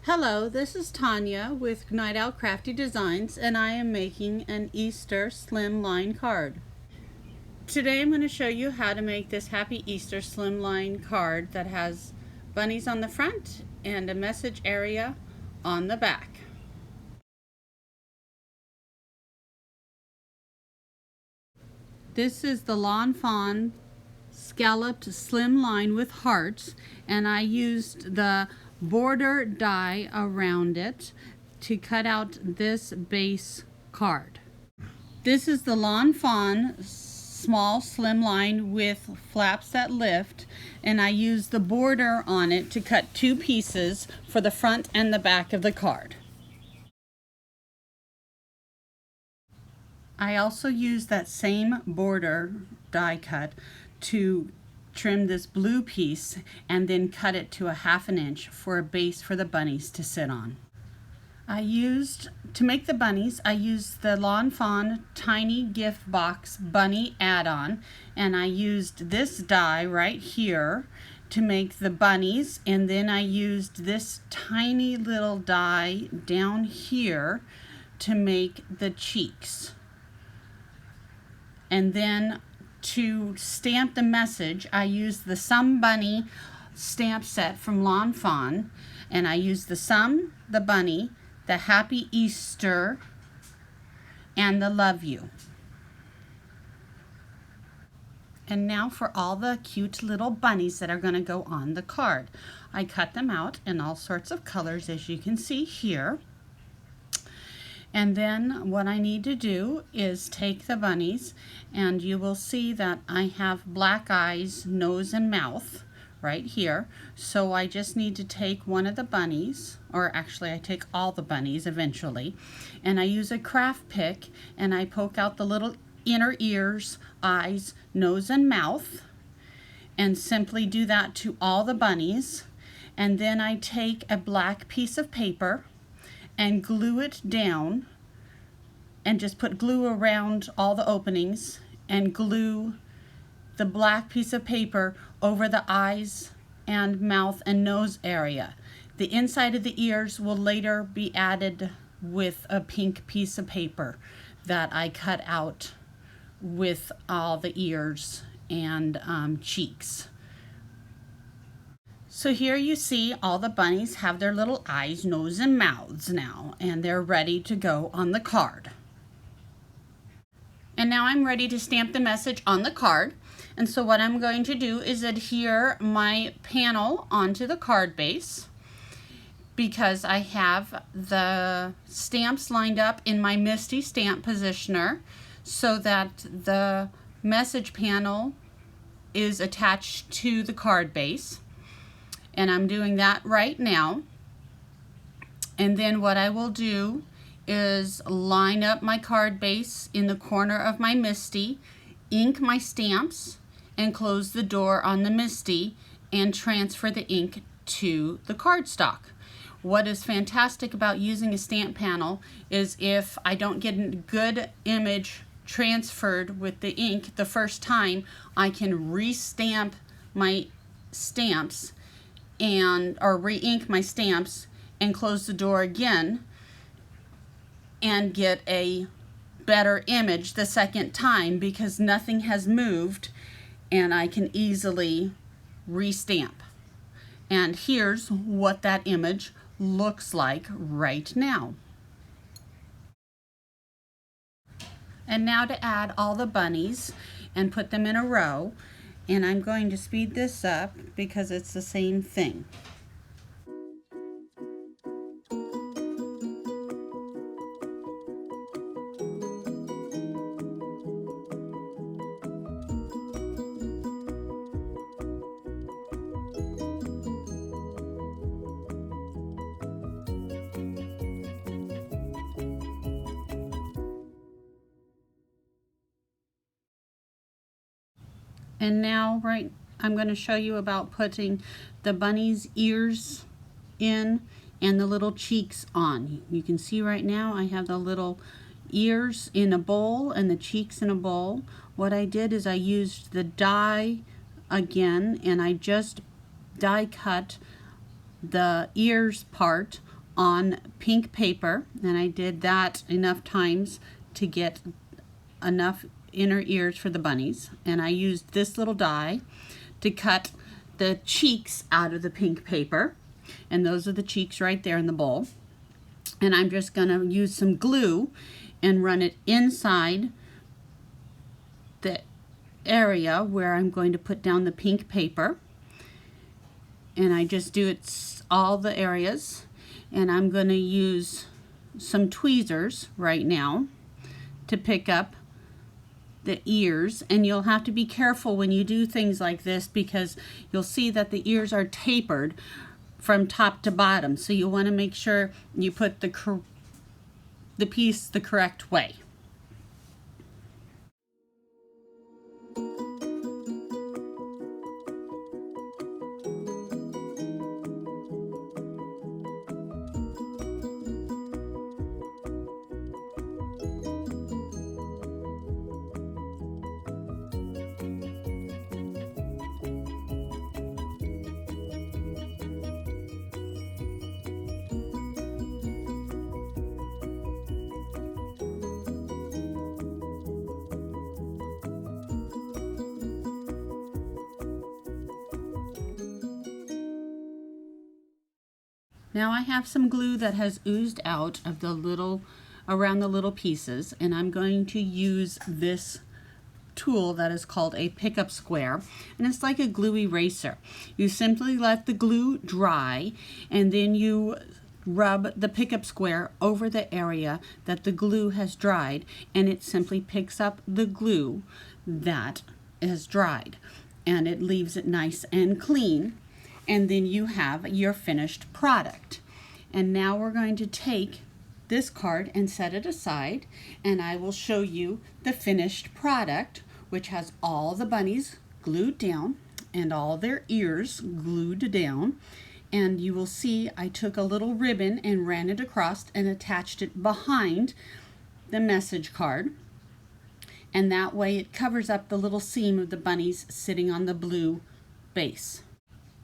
Hello, this is Tanya with Night Owl Crafty Designs, and I am making an Easter Slimline card. Today I'm going to show you how to make this Happy Easter Slimline card that has bunnies on the front and a message area on the back. This is the Lawn Fawn scalloped slimline with hearts, and I used the border die around it to cut out this base card. This is the Lawn Fawn small slimline with flaps that lift, and I used the border on it to cut two pieces for the front and the back of the card. I also used that same border die cut to trim this blue piece and then cut it to 1/2 inch for a base for the bunnies to sit on. To make the bunnies, I used the Lawn Fawn Tiny Gift Box Bunny add-on, and I used this die right here to make the bunnies, and then I used this tiny little die down here to make the cheeks. And then to stamp the message, I used the Some Bunny stamp set from Lawn Fawn, and I used the Some, the Bunny, the Happy Easter, and the Love You. And now for all the cute little bunnies that are going to go on the card. I cut them out in all sorts of colors, as you can see here. And then what I need to do is take the bunnies, and you will see that I have black eyes, nose, and mouth right here. So I just need to take one of the bunnies, or actually I take all the bunnies eventually, and I use a craft pick and I poke out the little inner ears, eyes, nose, and mouth, and simply do that to all the bunnies. And then I take a black piece of paper and glue it down, and just put glue around all the openings and glue the black piece of paper over the eyes and mouth and nose area. The inside of the ears will later be added with a pink piece of paper that I cut out with all the ears and cheeks. So here you see all the bunnies have their little eyes, nose, and mouths now, and they're ready to go on the card. And now I'm ready to stamp the message on the card. And so what I'm going to do is adhere my panel onto the card base, because I have the stamps lined up in my Misty stamp positioner so that the message panel is attached to the card base. And I'm doing that right now. And then what I will do is line up my card base in the corner of my Misty, ink my stamps, and close the door on the Misty and transfer the ink to the cardstock. What is fantastic about using a stamp panel is if I don't get a good image transferred with the ink the first time, I can re-stamp my stamps or re-ink my stamps and close the door again and get a better image the second time, because nothing has moved and I can easily re-stamp. And here's what that image looks like right now. And now to add all the bunnies and put them in a row, and I'm going to speed this up because it's the same thing. And now I'm going to show you about putting the bunny's ears in and the little cheeks on. You can see right now I have the little ears in a bowl and the cheeks in a bowl. What I did is I used the die again, and I just die cut the ears part on pink paper, and I did that enough times to get enough inner ears for the bunnies. And I used this little die to cut the cheeks out of the pink paper, and those are the cheeks right there in the bowl. And I'm just going to use some glue and run it inside the area where I'm going to put down the pink paper. And I just do it all the areas, and I'm going to use some tweezers right now to pick up the ears. And you'll have to be careful when you do things like this, because you'll see that the ears are tapered from top to bottom, so you want to make sure you put the piece the correct way. Now I have some glue that has oozed out of around the little pieces, and I'm going to use this tool that is called a pickup square, and it's like a glue eraser. You simply let the glue dry, and then you rub the pickup square over the area that the glue has dried, and it simply picks up the glue that is dried, and it leaves it nice and clean. And then you have your finished product. And now we're going to take this card and set it aside, and I will show you the finished product, which has all the bunnies glued down and all their ears glued down. And you will see I took a little ribbon and ran it across and attached it behind the message card. And that way it covers up the little seam of the bunnies sitting on the blue base.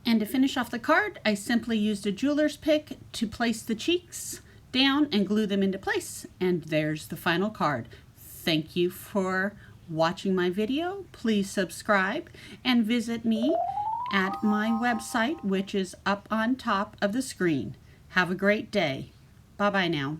And to finish off the card, I simply used a jeweler's pick to place the cheeks down and glue them into place. And there's the final card. Thank you for watching my video. Please subscribe and visit me at my website, which is up on top of the screen. Have a great day. Bye-bye now.